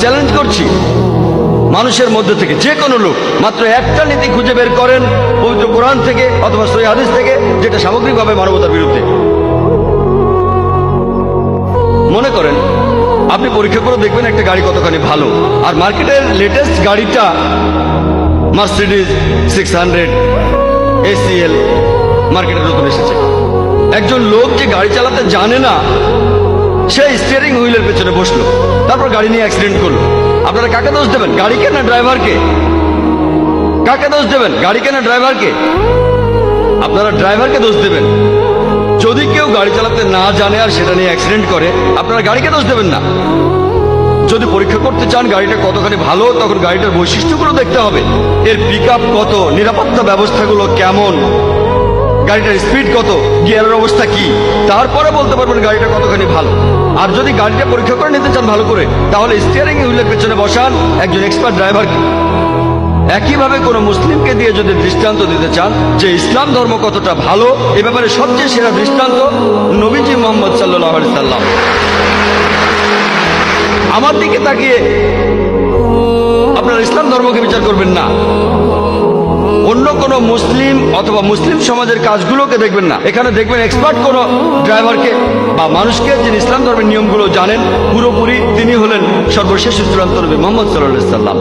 Challenge করছি, মানুষের মধ্যে থেকে যে কোনো লোক মাত্র একটা নীতি খুঁজে বের করেন পবিত্র কোরআন থেকে অথবা সহিহ হাদিস থেকে, যেটা সামগ্রিকভাবে মানবতার বিরুদ্ধে। মনে করেন আপনি পরীক্ষা করে দেখবেন একটা গাড়ি কতখানি ভালো, আর মার্কেটের লেটেস্ট গাড়িটা মার্সিডিজ 600 ACL মার্কেটে নতুন এসেছে। একজন লোক যে গাড়ি চালাতে জানে না, সে স্টিয়ারিং হুইলের পেছনে বসলো, তারপর গাড়ি নিয়ে অ্যাক্সিডেন্ট করলো। আপনারা কাকে দোষ দেবেন? গাড়িকে না ড্রাইভারকে? কাকে দোষ দেবেন? গাড়িকে না ড্রাইভারকে? আপনারা ড্রাইভারকে দোষ দেবেন। যদি কেউ গাড়ি চালাতে না জানে আর সেটা নিয়ে অ্যাক্সিডেন্ট করে, আপনারা গাড়িকে দোষ দেবেন না। যদি পরীক্ষা করতে চান গাড়িটা কতখানি ভালো, তখন গাড়িটার বৈশিষ্ট্যগুলো দেখতে হবে। এর পিকআপ কত, নিরাপত্তা ব্যবস্থাগুলো কেমন, গাড়িটার স্পিড কত, গিয়ারের অবস্থা কি, তারপরে বলতে পারবেন গাড়িটা কতখানি ভালো। আর যদি গাড়িটা পরীক্ষা করে নিতে চান ভালো করে, তাহলে স্টিয়ারিং হুইলের পেছনে বসান একজন এক্সপার্ট ড্রাইভারকে। একইভাবে কোনো মুসলিমকে দিয়ে যদি দৃষ্টান্ত দিতে চান যে ইসলাম ধর্ম কতটা ভালো, এ ব্যাপারে সবচেয়ে সেরা দৃষ্টান্ত নবীজি মুহাম্মদ সাল্লাল্লাহু আলাইহি সাল্লাম। আমার দিকে তাকিয়ে আপনারা ইসলাম ধর্মকে বিচার করবেন না, অন্য কোন মুসলিম অথবা মুসলিম সমাজের কাজগুলোকে দেখবেন না। এখানে দেখবেন এক্সপার্ট কোন ড্রাইভারকে বা মানুষকে, যিনি ইসলাম ধর্মের নিয়মগুলো জানেন পুরোপুরি। তিনি হলেন সর্বশেষ চূড়ান্ত নবী মুহাম্মদ সাল্লাল্লাহু আলাইহি সাল্লাম।